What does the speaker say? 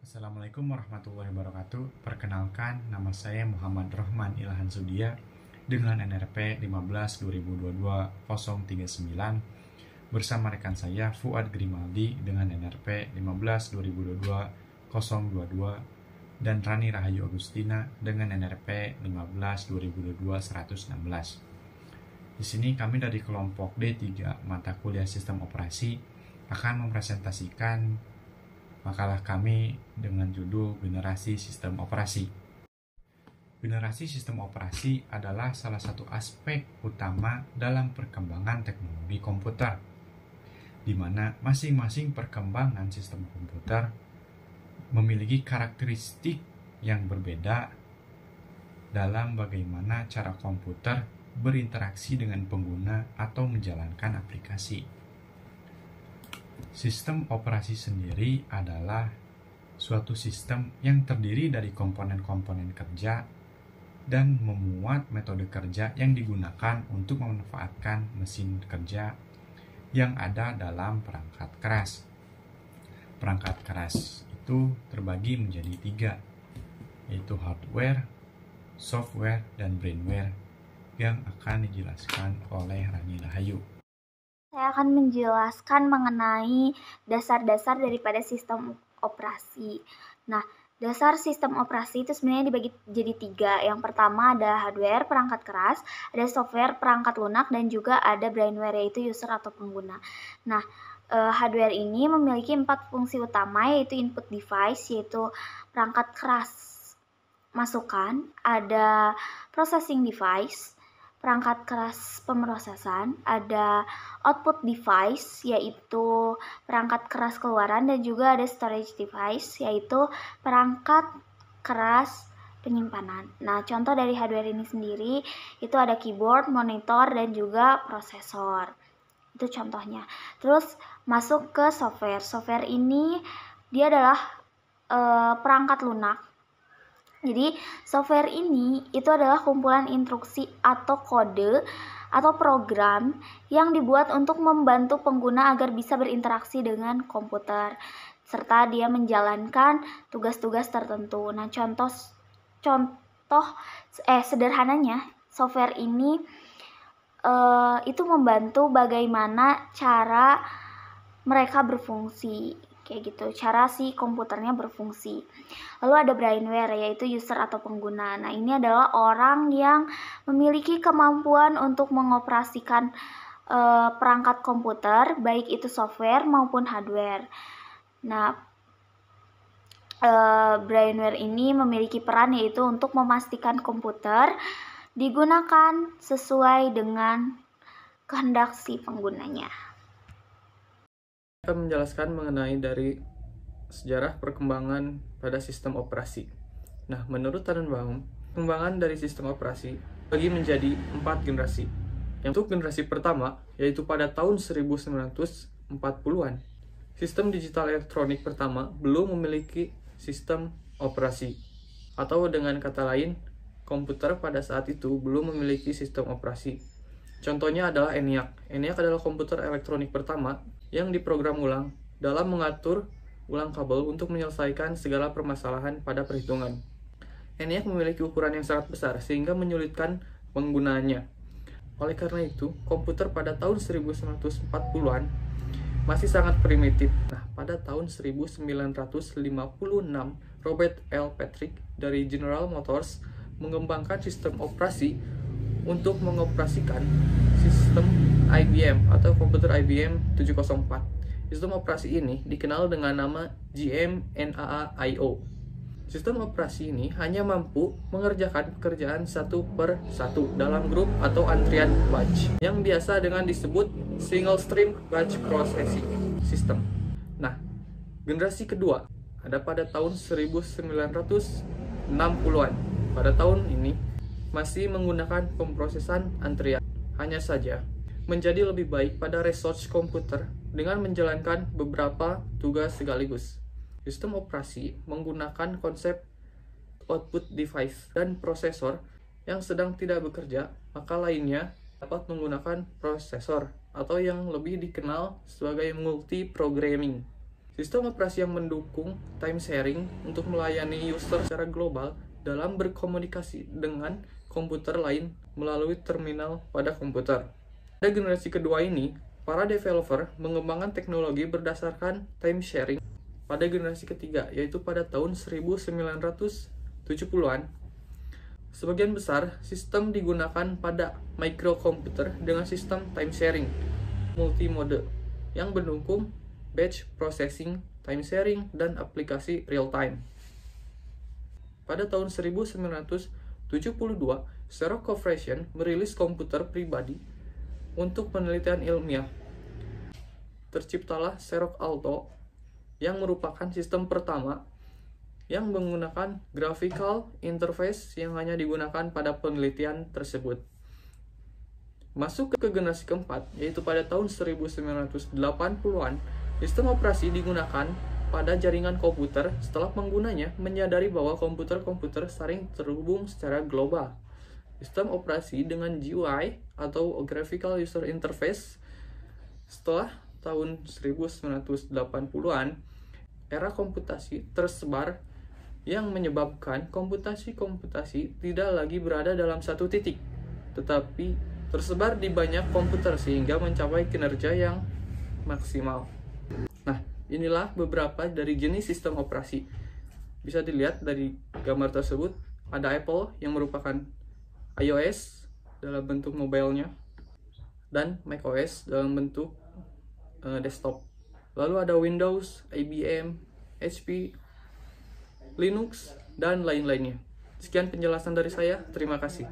Assalamualaikum warahmatullahi wabarakatuh. Perkenalkan, nama saya Muhammad Rohman Ilhan Sudia dengan NRP 15-2022-039 bersama rekan saya Fuad Grimaldi dengan NRP 15-2022-022 dan Rani Rahayu Agustina dengan NRP 15-2022-116. Di sini kami dari kelompok D3 mata kuliah Sistem Operasi akan mempresentasikan makalah kami dengan judul Generasi Sistem Operasi. Generasi Sistem Operasi adalah salah satu aspek utama dalam perkembangan teknologi komputer, di mana masing-masing perkembangan sistem komputer memiliki karakteristik yang berbeda dalam bagaimana cara komputer berinteraksi dengan pengguna atau menjalankan aplikasi. Sistem operasi sendiri adalah suatu sistem yang terdiri dari komponen-komponen kerja dan memuat metode kerja yang digunakan untuk memanfaatkan mesin kerja yang ada dalam perangkat keras. Perangkat keras itu terbagi menjadi 3, yaitu hardware, software, dan brainware yang akan dijelaskan oleh Rani Rahayu. Saya akan menjelaskan mengenai dasar-dasar daripada sistem operasi. Nah, dasar sistem operasi itu sebenarnya dibagi jadi 3. Yang pertama ada hardware, perangkat keras, ada software, perangkat lunak, dan juga ada brainware, yaitu user atau pengguna. Nah, hardware ini memiliki 4 fungsi utama, yaitu input device, yaitu perangkat keras masukan, ada processing device, perangkat keras pemrosesan, ada output device, yaitu perangkat keras keluaran, dan juga ada storage device, yaitu perangkat keras penyimpanan. Nah, contoh dari hardware ini sendiri, itu ada keyboard, monitor, dan juga prosesor. Itu contohnya. Terus masuk ke software. Software ini, dia adalah perangkat lunak. Jadi, software ini itu adalah kumpulan instruksi atau kode atau program yang dibuat untuk membantu pengguna agar bisa berinteraksi dengan komputer, serta dia menjalankan tugas-tugas tertentu. Nah, contoh sederhananya, software ini itu membantu bagaimana cara mereka berfungsi. Kayak gitu, cara si komputernya berfungsi. Lalu ada brainware, yaitu user atau pengguna. Nah, ini adalah orang yang memiliki kemampuan untuk mengoperasikan perangkat komputer, baik itu software maupun hardware. Nah, brainware ini memiliki peran yaitu untuk memastikan komputer digunakan sesuai dengan kehendak si penggunanya. Akan menjelaskan mengenai dari sejarah perkembangan pada sistem operasi. Nah, menurut Tannenbaum, perkembangan dari sistem operasi bagi menjadi 4 generasi. Yang untuk generasi pertama, yaitu pada tahun 1940-an, sistem digital elektronik pertama belum memiliki sistem operasi. Atau dengan kata lain, komputer pada saat itu belum memiliki sistem operasi. Contohnya adalah ENIAC. ENIAC adalah komputer elektronik pertama yang diprogram ulang dalam mengatur ulang kabel untuk menyelesaikan segala permasalahan pada perhitungan. ENIAC memiliki ukuran yang sangat besar sehingga menyulitkan penggunaannya. Oleh karena itu, komputer pada tahun 1940-an masih sangat primitif. Nah, pada tahun 1956, Robert L. Patrick dari General Motors mengembangkan sistem operasi untuk mengoperasikan sistem IBM atau komputer IBM 704. Sistem operasi ini dikenal dengan nama GMNAA-IO. Sistem operasi ini hanya mampu mengerjakan pekerjaan satu per satu dalam grup atau antrian batch yang biasa dengan disebut single stream batch processing system. Nah, generasi kedua ada pada tahun 1960-an. Pada tahun ini masih menggunakan pemrosesan antrian. Hanya saja, menjadi lebih baik pada research komputer dengan menjalankan beberapa tugas sekaligus. Sistem operasi menggunakan konsep output device dan prosesor yang sedang tidak bekerja, maka lainnya dapat menggunakan prosesor atau yang lebih dikenal sebagai multi-programming. Sistem operasi yang mendukung time sharing untuk melayani user secara global dalam berkomunikasi dengan komputer lain melalui terminal pada komputer. Pada generasi kedua ini, para developer mengembangkan teknologi berdasarkan time sharing pada generasi ketiga, yaitu pada tahun 1970-an. Sebagian besar sistem digunakan pada microkomputer dengan sistem time sharing multimode yang mendukung batch processing, time sharing, dan aplikasi real time. Pada tahun 1972, Xerox Corporation merilis komputer pribadi untuk penelitian ilmiah. Terciptalah Xerox Alto yang merupakan sistem pertama yang menggunakan graphical interface yang hanya digunakan pada penelitian tersebut. Masuk ke generasi keempat, yaitu pada tahun 1980-an, sistem operasi digunakan pada jaringan komputer setelah penggunanya menyadari bahwa komputer-komputer saling terhubung secara global. Sistem operasi dengan GUI atau Graphical User Interface setelah tahun 1980-an, era komputasi tersebar yang menyebabkan komputasi-komputasi tidak lagi berada dalam satu titik, tetapi tersebar di banyak komputer sehingga mencapai kinerja yang maksimal. Nah, inilah beberapa dari jenis sistem operasi. Bisa dilihat dari gambar tersebut, ada Apple yang merupakan iOS dalam bentuk mobilenya, dan macOS dalam bentuk desktop. Lalu ada Windows, IBM, HP, Linux, dan lain-lainnya. Sekian penjelasan dari saya, terima kasih.